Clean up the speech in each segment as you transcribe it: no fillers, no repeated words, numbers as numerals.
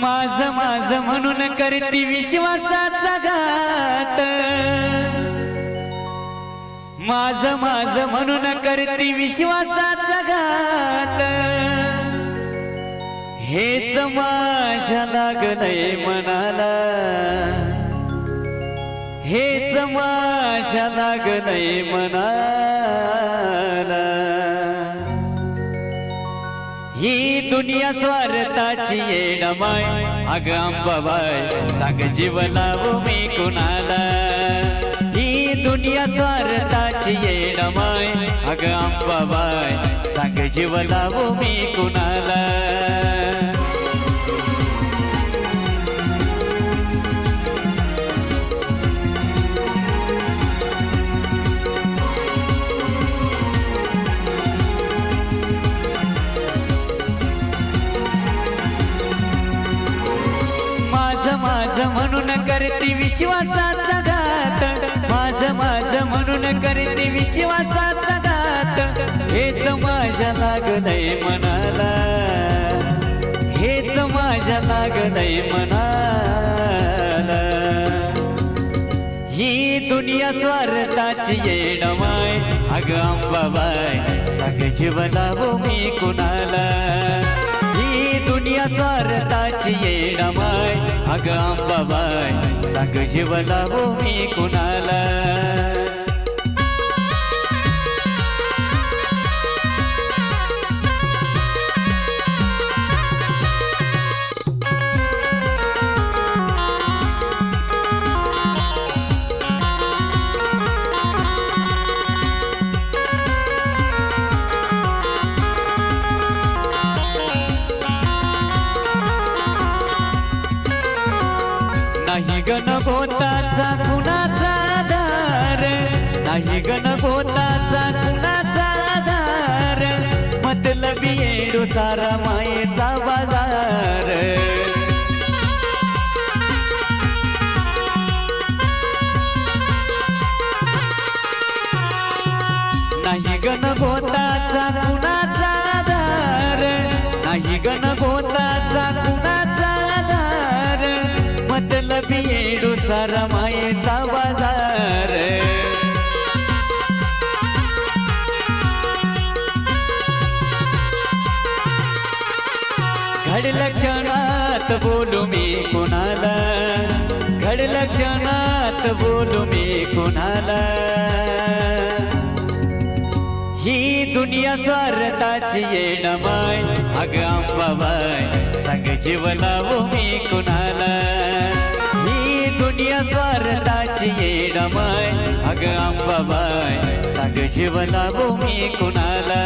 माझ माझ म्हणून करती विश्वासाचा घात, माझ माझ म्हणून करती विश्वासाचा घात, हेच माझ्या लागलंय मनाला, हेच माझ्या लागलंय मनाला। ही दुनिया स्वार्थाची येडमाय, अग अंबाबाई सांग जीव लावू मी कुणाला। ही दुनिया स्वार्थाची येडमाय, अग अंबाबाई सांग जीव लावू मी कुणाला। माझ म्हणून करती विश्वासाचा घात, माझ माझ म्हणून करती विश्वासाचा घात, हेच माझ्या लागलंय मनाला, हेच माझ्या लागलंय मनाला। ही दुनिया स्वार्थाची येडमाय, अग अंबाबाई सांग जीव लावू मी कुणाला। ही दुनिया स्वार्थाची येडमाय, अग अंबाबाई सांग जीव लावू मी कुणाला। नाही गणगोताचा कुणाचा आधार, नाही गणगोताचा कुणाचा आधार, मतलबी येडू सारा मायेचा बाजार। नाही गणगोताचा कुणाचा आधार, नाही गणगोताचा कुणाचा आधार, मतलबी येडू सारा मायेचा बाजार। घडलं क्षणात बोलू मी कुणाला, घडलं क्षणात बोलू मी कुणाला। ही दुनिया स्वार्थाची येडमाय, अग अंबाबाई सांग जीव लावू मी कुणाला। ही दुनिया स्वार्थाची येडमाय, अग अंबाबाई सांग जीव लावू मी कुणाला।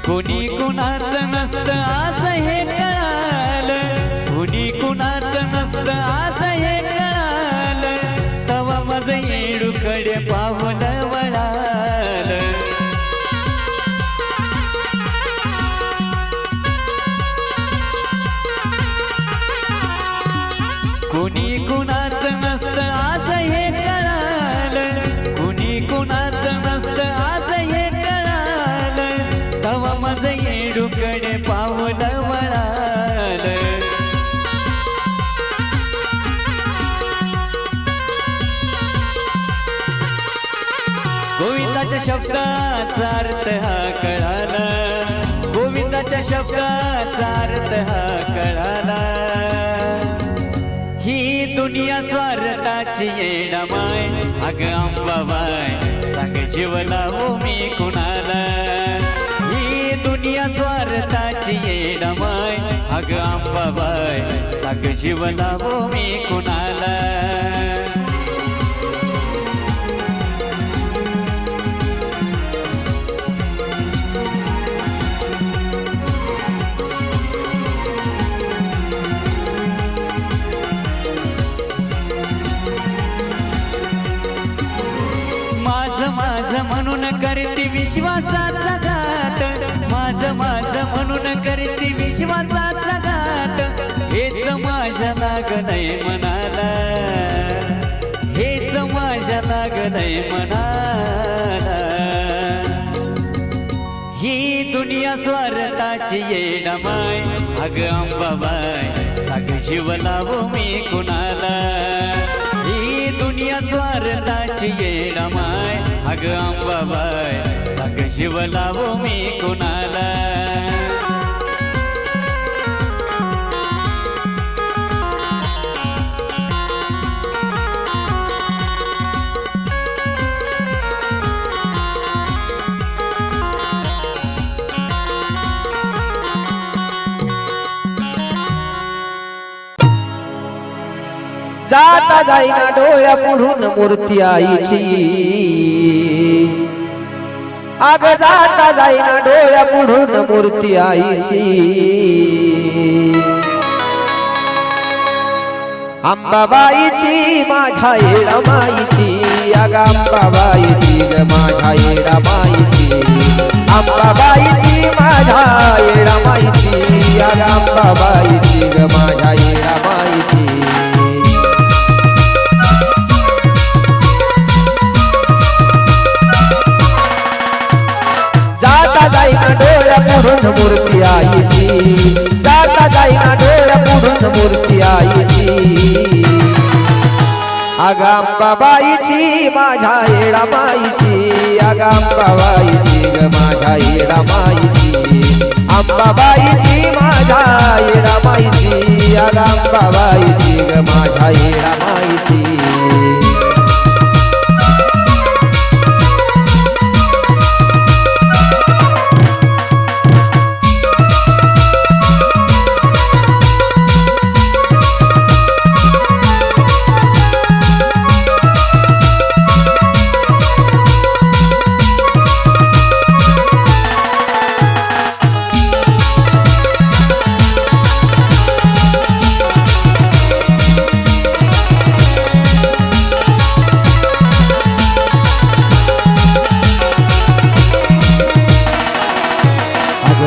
कुणी कुणाचं नसतं आज हे कळालं, कुणी कुणाचं नसतं आज हे कळालं, तवा माझं येडूकडे पाहून वळालं। कुणी कुणाचं नसतं आज हे कळालं, कुणी कुणाचं नसतं आज हे कळालं, तवा माझं येडूकडे पाहून वळालं। गोविंदाच्या शब्दाचा अर्थ हा कळाला, गोविंदाच्या शब्दाचा अर्थ हा कळाला। ही दुनिया स्वार्थाची येडमाय, अग अंबाबाई सांग जीव लावू मी कुणाला। ही दुनिया स्वार्थाची येडमाय, अग अंबाबाई सांग जीव लावू मी कुणाला। म्हणून करते विश्वासाचा घात, माझं माझं म्हणून करते विश्वासाचा घात, हेच माझ्या लागलंय मनाला, हेच माझ्या लागलंय मनाला. ही दुनिया स्वार्थाची येडमाय, अग अंबाबाई साग जीव लावू मी कुणाला. ही दुनिया स्वार्थाची येडमाय, अग अंबाबाई साग जीव लावू मी कुणाला. जाता जाईना डोळ्या पुढून मूर्ती आईची, अग जाता जाईना डोळ्या पुढून मूर्ती आईची. अंबाबाईची माझ्या येडामाईची, अग अंबाबाईची ग माझ्या येडामाईची. अंबाबाईची माझ्या येडामाईची, अग अंबाबाईची ग माझ्या येडामाईची. जाता जाईना डोळ्या पुढून मूर्ती आईची, जाता जाईना डोळ्या पुढून मूर्ती आईची. अग अंबाबाईची माझ्या येडामाईची, अग अंबाबाईची ग माझ्या येडामाईची. अंबाबाईची माझ्या येडामाईची, अग अंबाबाईची ग माझ्या येडामाईची.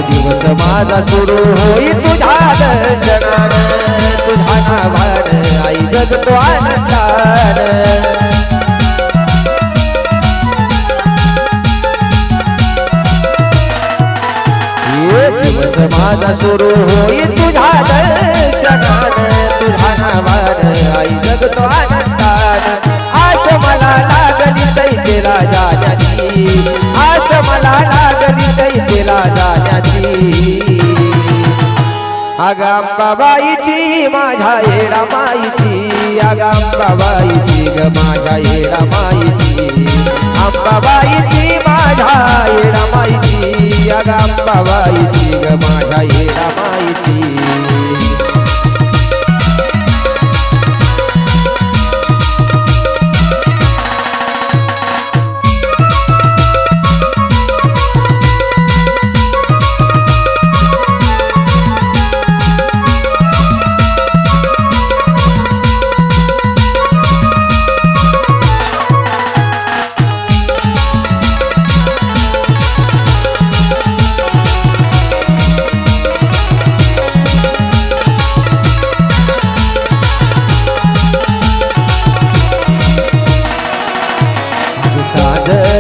दिवस माझा सुरू होई तुझ्या दर्शनानं, तुझ्या नावानं आई जगतो आनंदानं. दिवस माझा सुरू होई तुझ्या दर्शनानं, तुझ्या नावानं आई जगतो आनंदानं. आस मला लागली चैतेला जाण्याची, आस मला लागली चैतेला जाण्याची. अग अंबाबाईची माझ्या येडामाईची, अग अंबाबाईची ग माझ्या येडामाईची. अंबाबाईची माझ्या येडामाईची, अग अंबाबाईची ग माझ्या येडामाईची.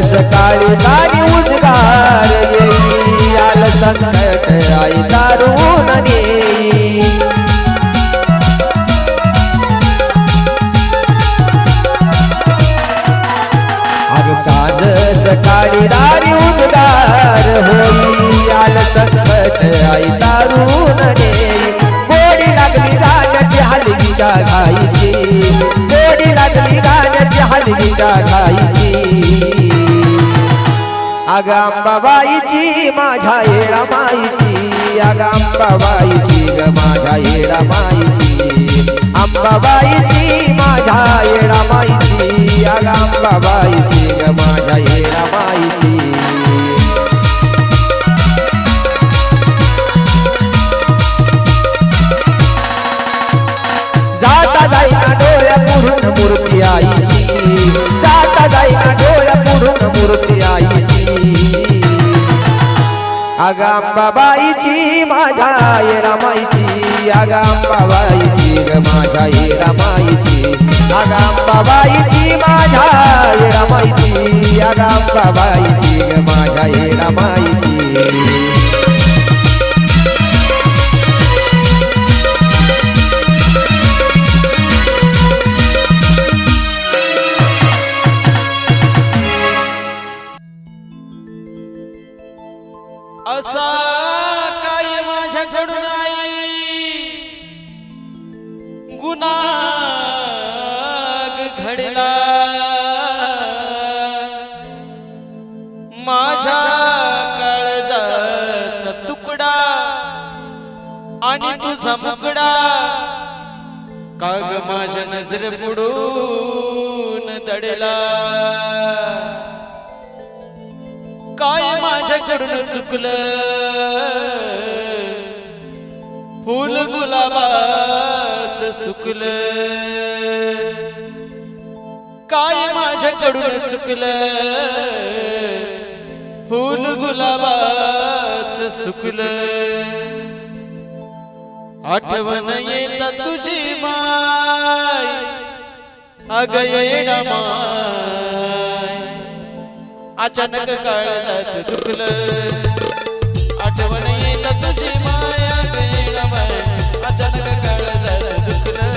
सकाळी गाडी उद्गार येई, आल संकट आई दारून नेई. अग साँझ सकाळी गाडी उद्गार होई, आल संकट आई दारून नेई. गोडी लागली गाण्याची हलगीच्या घाईची, गोडी लागली गाण्याची हलगीच्या घाईची. अग अंबाबाईची माझ्या येडामाईची, अग अंबाबाईची ग माझ्या येडामाईची. अंबाबाईची माझ्या येडामाईची, अग अंबाबाईची ग माझ्या येडामाईची. जाता जाईना डोळ्या पुढून मूर्ती आईची, जाता जाईना डोळ्या पुढून मूर्ती आई. अग अंबाबाईची माझ्या ये रामाईची अग अंबाबाईची ग माझ्या ये रामाईची अग अंबाबाईची माझ्या ये रामाईची अग अंबाबाईची ग माझ्या ये रामाईची असा काय माझ्याकडून आई गुन्हा घडला माझ्या काळजाचा तुकडा आणि तुझा मुकडा काग माझ्या नजर पुढून दडला काय माझ्याकडून चुकलं फुल गुलाबाच सुकलं काय माझ्याकडून चुकलं फुल गुलाबाच सुकलं आठवण येत तुझी माय अग येणा माय अचानक काळजात दुखलं आठवण येत तुझी माया गेला माय अचानक काळजात दुखलं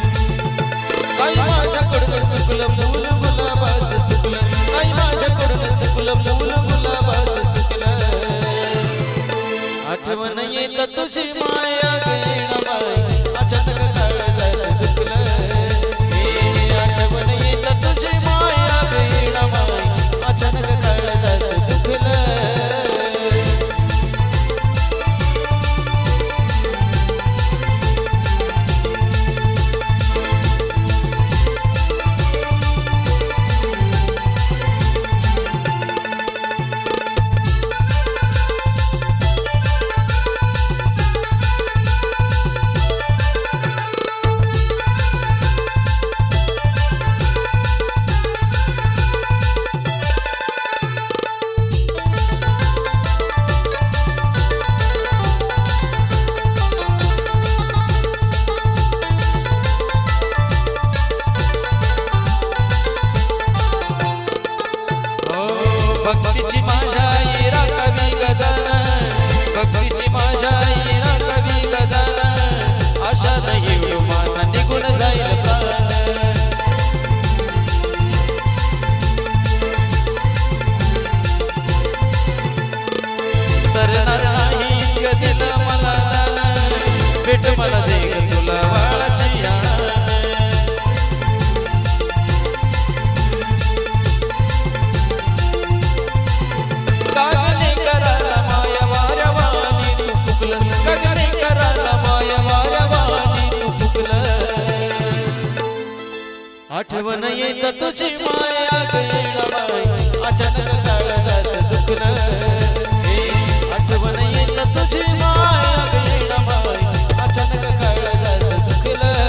काही माझ्याकडून चुकलं फुल गुलाबाचं सुकलं काही माझ्याकडून चुकलं फुल गुलाबाचं सुकलं आठवण येत तुझी माया गेला माय अचानक काळजात दुखलं आठवण येत तुझी माया गेला माय अचानक काळजात दुखलं भक्तीची माझ्या येरा कवी गजान भक्तीची माझ्या येरा कवी गजान आशा नाही माझा निघून जाईल प्राण सरणार नाही इतकं दिलं मला दान भेट मला दे तुला वाळाची यान आठवण येत तुझी माया गेला माय अचानक काळजात दुखलं आठवण येत तुझी माया गेला माय अचानक काळजात दुखलं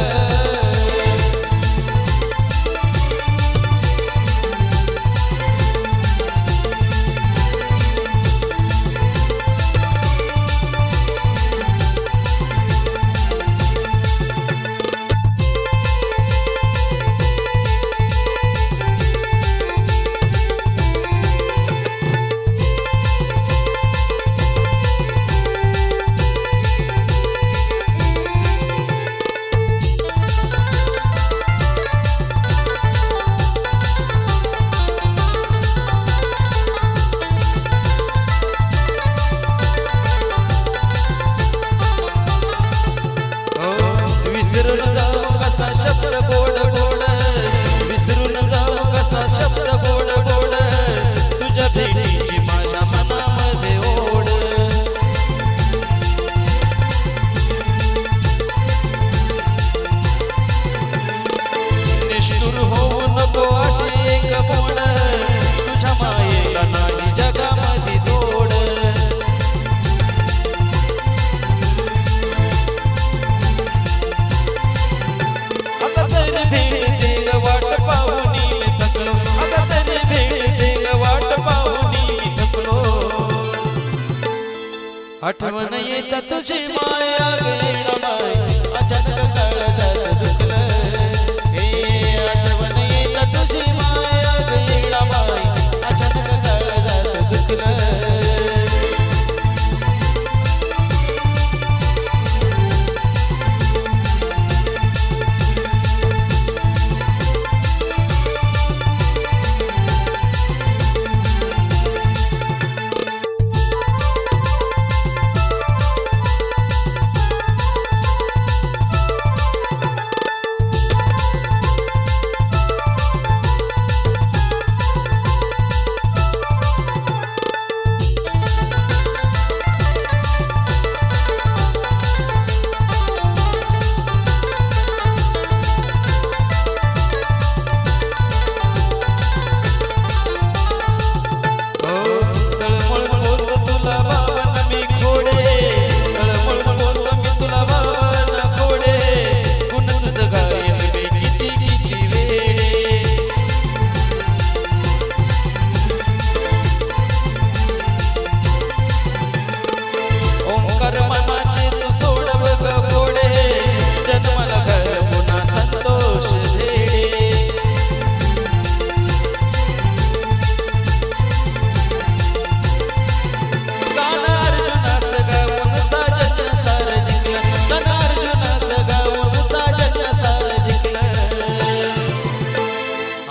आठवण येत तुझी माया गे रमाई अचानक काळजात दुखलं हे आठवण येत तुझी माया गे रमाई अचानक काळजात दुखलं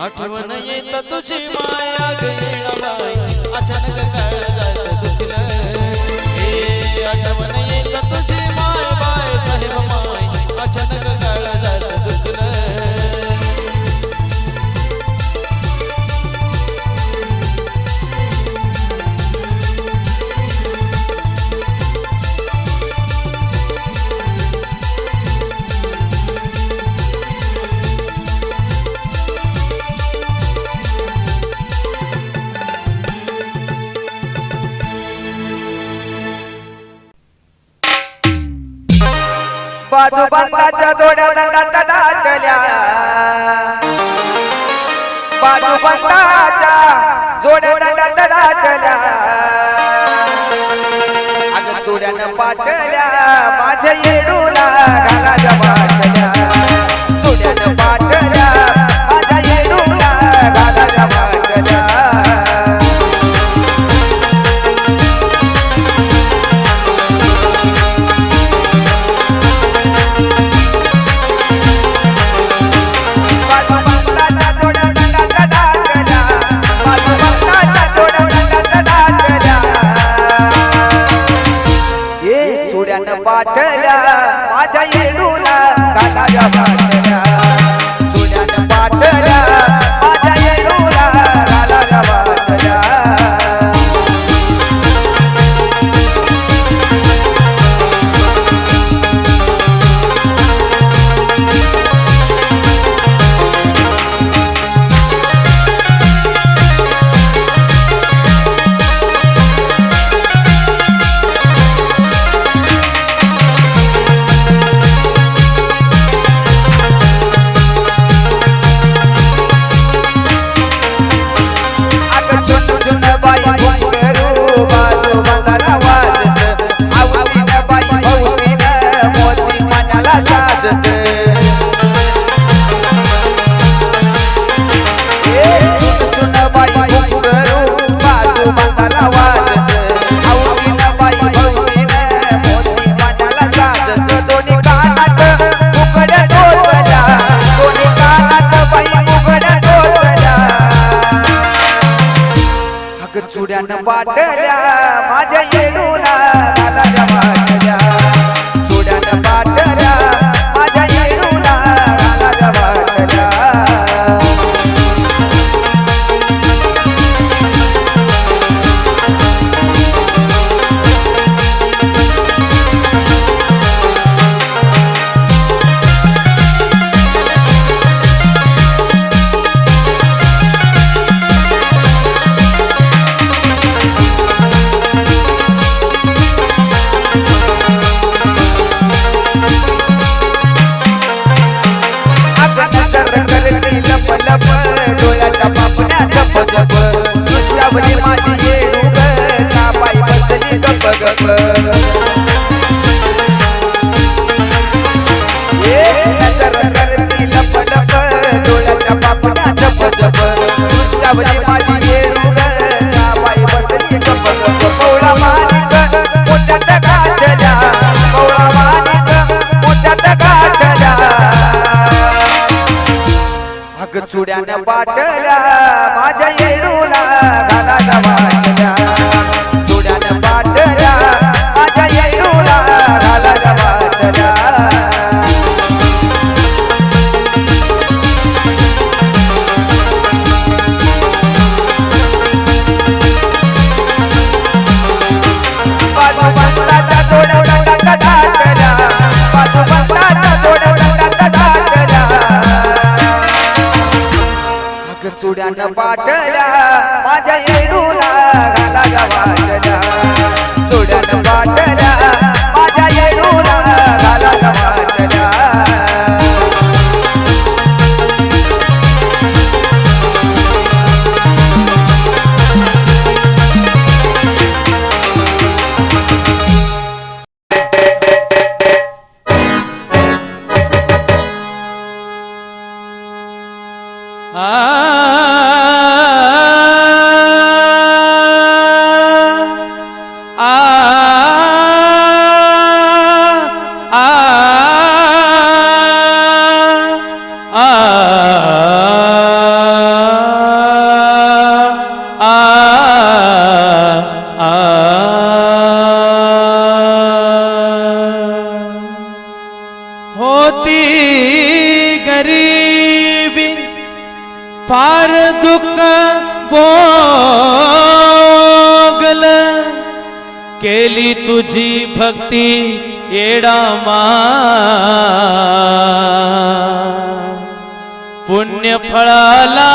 आठवण येत तुझी माया गे रमाई अचानक काळजात दुखलं हे आठवण येत तुझी माय बाय साहेब माय अचानक काळजात दुखलं बाजूबंदाच्या जोड्या दंडात दाटल्या बाजूबंदाच्या जोड्या दंडात दाटल्या अगं जोड्यानं पाटल्या माझ्या येडूला घालाच्या पाटल्या जोड्यानं पाटल्या माझ्या येडूला घालाच्या पाटल्या पाटल्या माझ्या येडूला घालाच्या पाटल्या तुझ्यानं पाटल्या माझ्या येडूला घालाच्या पाटल्या चुड्यानं पाटल्या माझ्या येडूला घालाच्या पाटल्या चुड्यानं पाटल्या माझ्या येडूला घालाच्या पाटल्या डोळ्याच्या पापण्या गप गप दुसऱ्यावरी माझी येडू ग कापाई बसली गप गप सोडून पाठल्या माझ्या येडूला घाला गवाटल्या सोडून पाठल्या माझ्या येडूला घाला गवाटल्या होती गरीबी फार दुःख भोगल केली तुझी भक्ती येडामा पुण्य फळाला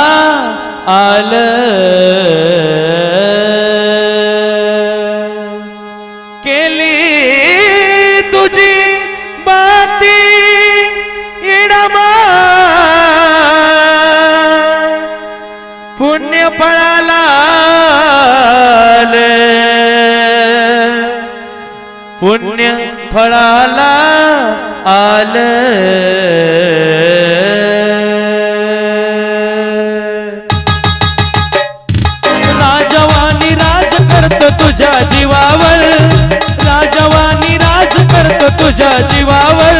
केली तुझी भक्ती येडामा पुण्य फळाला पुण्य फळाला राजवानी राज करत तुझ्या जीवावर राजवानी राज करत तुझ्या जीवावर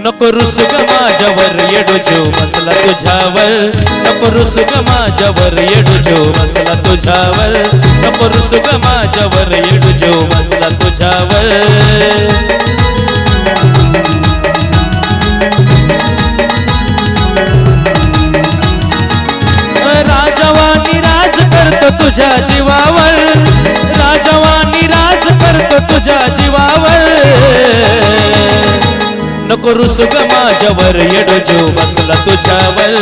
नको रुसग माझ्यावर येडो जीव बसला तुझ्यावर नको रुसग माझ्यावर येडो जीव बसला तुझ्यावर नको रुसग माझ्यावर येडो जीव बसला तुझ्यावर राजवानी राज करतो तुझ्या जीवावर राजवानी राज करतो तुझ्या जीवावर नको रुसग माझ्यावर येडो जीव बसला तुझ्यावर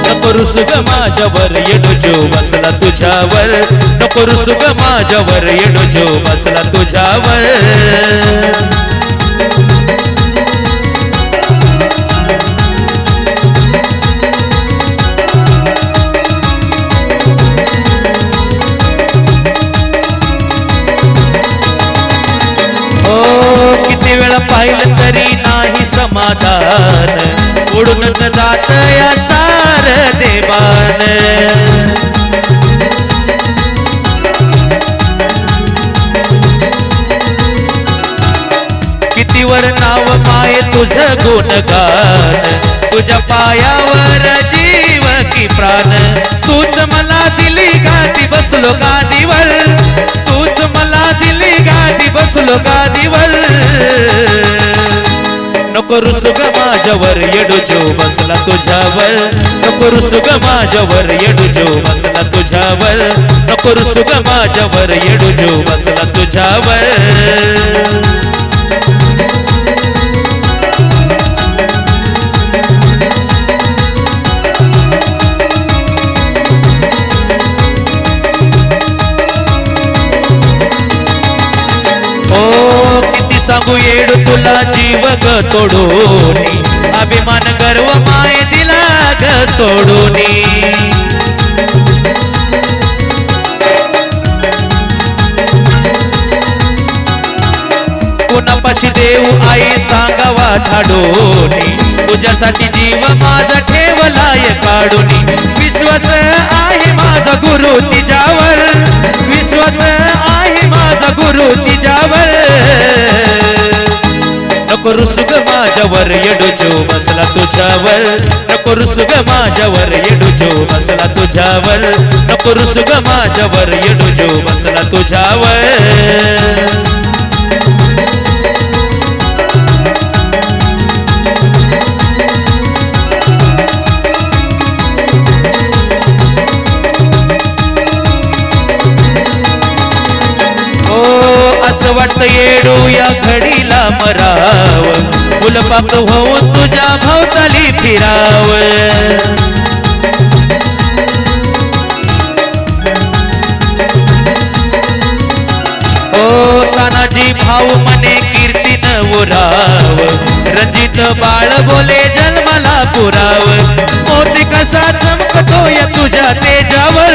नको रुसग माझ्यावर येडो जीव बसला तुझ्यावर नको रुसग माझ्यावर येडो जीव बसला तुझ्यावर पाहिलं तरी नाही समाधान उडूनच जात या सार देवान कितीवर नाव माये तुझं गुणगान तुझ्या पायावर जीव की प्राण तूच मला दिली गादी बसलो गादीवर तूच मला दिली गादी बसलो गादीवर नको रुसग माझ्यावर येडो जीव बसला तुझ्यावर नको रुसग माझ्यावर येडो जीव बसला तुझ्यावर नको रुसग माझ्यावर येडो जीव बसला तुझ्यावर सांगू येडू तुला जीव ग तोडूनी अभिमान गर्व माय दिला ग सोडूनी कुणापाशी देऊ आई सांगावा धाडूनी तुझ्यासाठी जीव माझा ठेवलाय काढूनी विश्वास आहे माझा गुरु तिच्यावर विश्वास आहे माझा गुरु तिच्यावर नको रुसग माझ्यावर येडो जीव बसला तुझ्यावर नको रुसग माझ्यावर येडो जीव बसला तुझ्यावर नको रुसग माझ्यावर येडो जीव बसला तुझ्यावर असं वाटतं येडू या घडीला मराव फुलपाक होऊन तुझ्या भोवताली फिराव भाऊ म्हणे कीर्तीन उराव रणजित बाळ बोले जन्माला पुराव मोती कसा चमकतोय तुझ्या तेजावर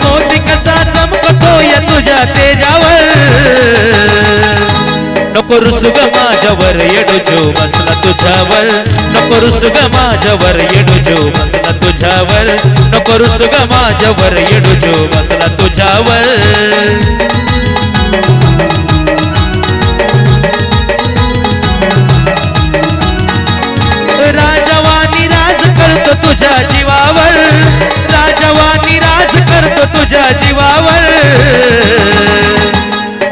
मोती कसा चमकतोय तुझ्या तेजावर नको रुसुग माझ्यावर येडू जो बसला तुझ्यावर नको रुसुग माझ्यावर येडू जो बसला तुझ्यावर नको रुसुग माझ्यावर येडू जो बसला तुझ्यावर राजवानी राज करतो तुझ्या जीवावर राजवानी राज करतो तुझ्या जीवावर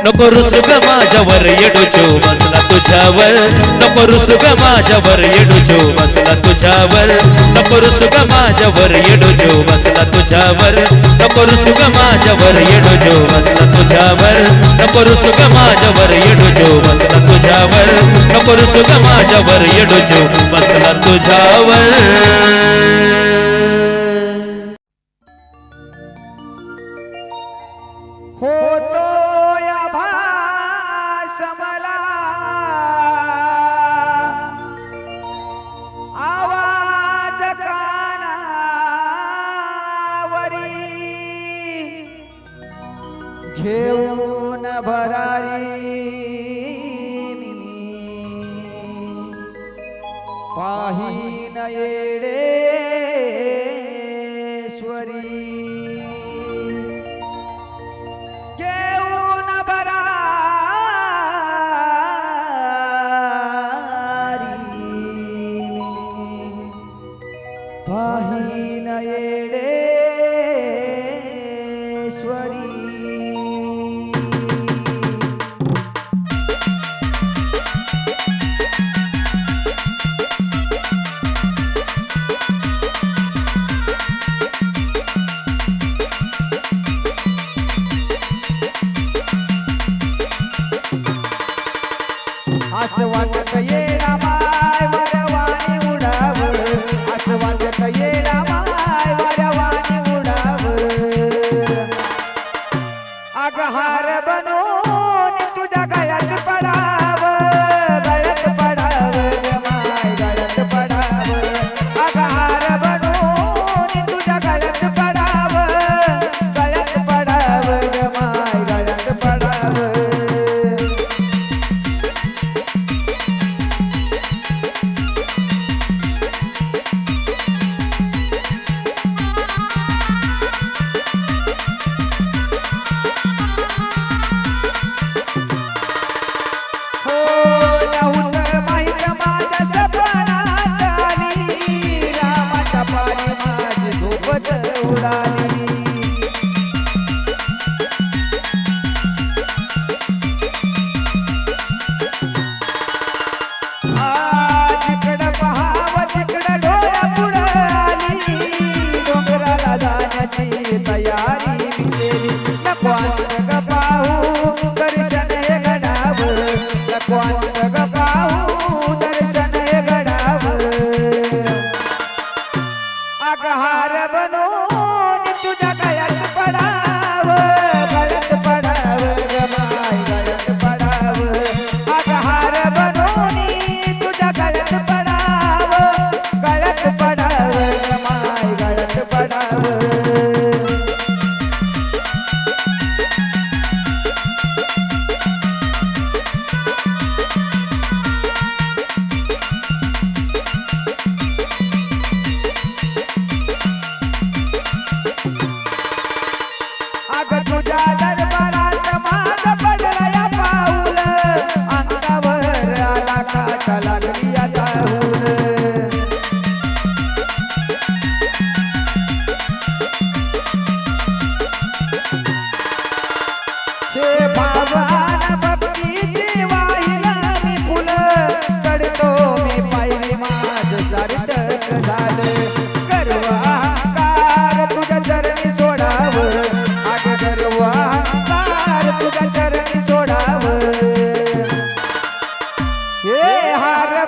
नको रुसुग माझ्यावर येडू जो बसला तुझ्यावर नको रुसुग माझ्यावर येडू जो बसला तुझ्यावर नको रुसुग माझ्यावर येडू जो बसला तुझ्यावर नको रुसुग माझ्यावर येडू जो बसला तुझ्यावर नको रुसुग माझ्यावर येडू जो बसला तुझ्यावर नको रुसुग माझ्यावर येडू जो बसला तुझ्यावर होतो या भास मला आवाज कानावरी घेऊन भरारी पाहीन येडेश्वरी घेऊन भरारी पाहीन येडेश्वरी असं वाटत येणा माय वरवाणी उडाव असं वाटत येणा माय वरवाणी उडाव अग हार बनून तुझ्या गळ्यात पडाव गळ्यात पडाव ग माय गळ्यात पडाव अग हार बनून तुझ्या गळ्यात पडाव गळ्यात पडाव ग माय गळ्यात पडाव तयारी केली नको ग पाहू दर्शन हे घडाव नको ग पाहू दर्शन हे घडाव अग हार बनून तुझ्या गळ्यात पडाव गळ्यात पडाव ग माय गळ्यात पडाव अग हार बनून तुझ्या गळ्यात पडाव गळ्यात पडाव ग माय गळ्यात पडाव तुझ्या दरबारात माझ पडला या पाऊल अंगावर आला काटा लागली आता हुल हे भावान भक्तीची वाहिला मी फुल चढतो मी पायरी माझ सार्थक झालं गर्व अहंकार तुझ्या चरणी सोडाव गर्व अहंकार तुझ्या चरणी सोडाव हे हार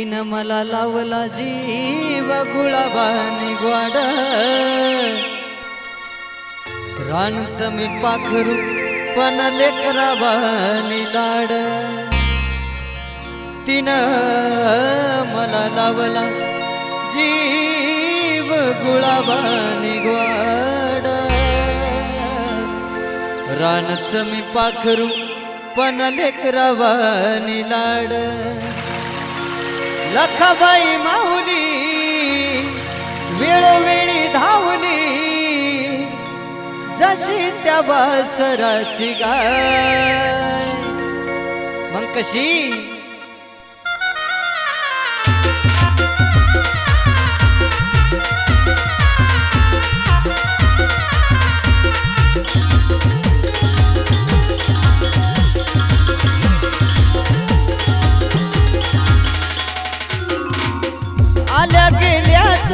तिनं मला लावला जीव गुलाबानी ग्वाड रानचं मी पाखरू पण लेकराबानी लाड तिनं मला लावला जीव गुलाबानी ग्वाड रानचं मी पाखरू पण लेकराबानी लाड लखाबाई माऊली वेळोवेळी धावली जशी त्या बासराची गाय मग कशी आल्या गेल्याच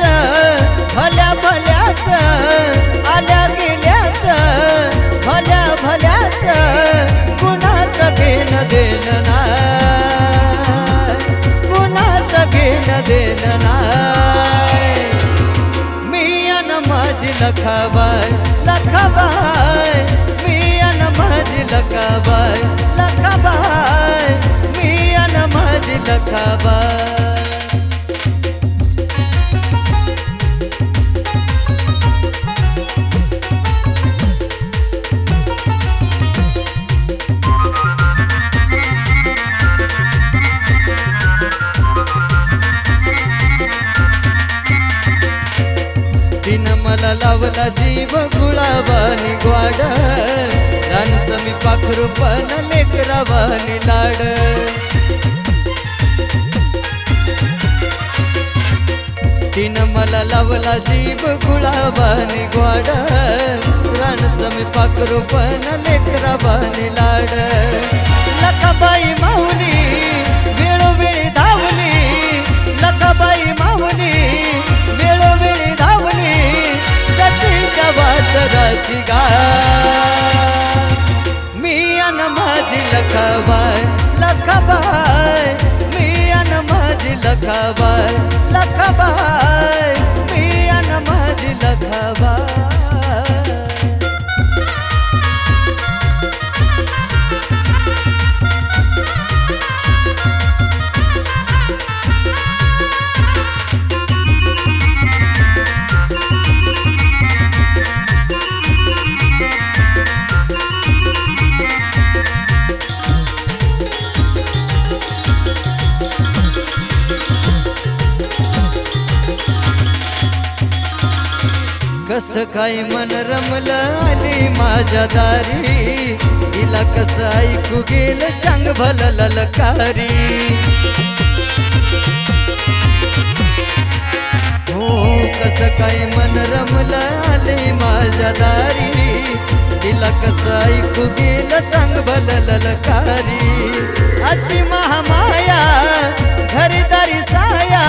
भल्या भल्याच आल्या गेल्याच भल्या भल्याच कुणाच घेण देण नाय कुणाच घेण देण नाय मी अन माझी लखाबाई लखाबाई मी अन माझी लखाबाई लखाबाई मी अन माझी लखाबाई तिनं मला लावला जीव गुलाबानी ग्वाड रानचं मी पाखरू पण लेकराबानी लाड तिनं मला लावला जीव गुलाबानी ग्वाड रानचं मी पाखरू पण लेकराबानी लाड लखाबाई माऊली वेळोवेळी धावली लखाबाई माऊली वेळोवेळी धावली जतीच्या वासराची गाय मी अन माझी लखाबाई लखाबाई मी अन माझी लखाबाई लखाबाई मी अन माझी लखाबाई कसं काय मन रमलं आली माझ्या दारी तिला कसं ऐकू गेलं चांग भलं ललकारी हो कसं काय मन रमलं आली माझ्या दारी तिला कसं ऐकू गेलं चांग भलं ललकारी अशी महामाया घरीदारी साया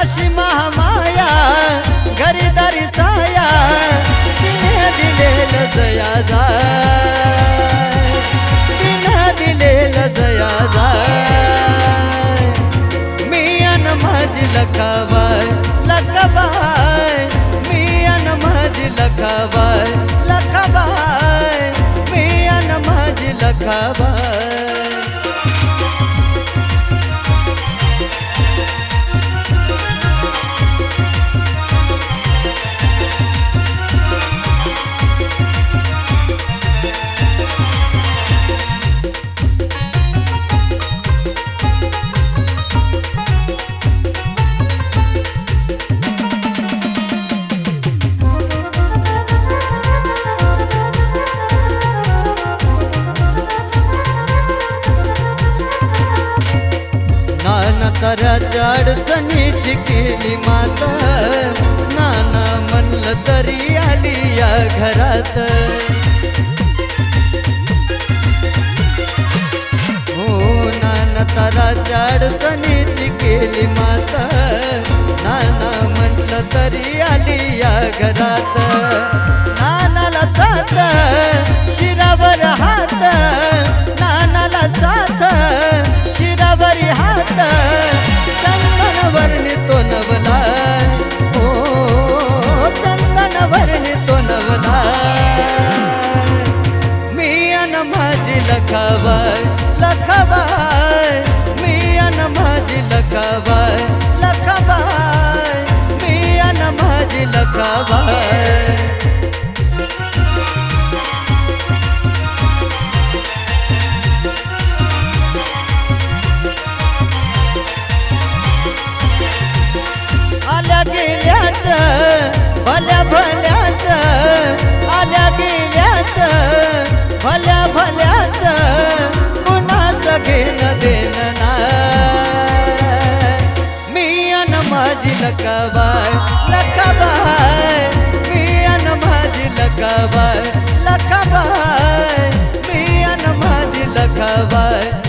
अशी महामाया घरीदारी साया तिने दिलेलं जया जाय तिने दिलेलं जया जाय मी अन माझी लखाबाई लखाबाई मी अन माझी लखाबाई लखाबाई मी अन माझी लखाबाई तराच्या अडचणीची केली माता नाना म्हणलं तरी आली या घरात हो नाना तराच्या अडचणीची केली माता नाना म्हणलं तरी आली या घरात नानाला साथ शिरावर हात नानाला साथ शिरावर हात लखाबाई लखाबाई मी अन माझी लखाबाई लखाबाई मी अन माझी लखाबाई आल्या गेल्याच भल्या भल्याच आल्या गेल्याच भल्या भल्याच कुणाचं घेणं देणं नाय मी अन माझी लखाबाई लखाबाई मी अन माझी लखाबाई लखाबाई मी अन माझी लखाबाई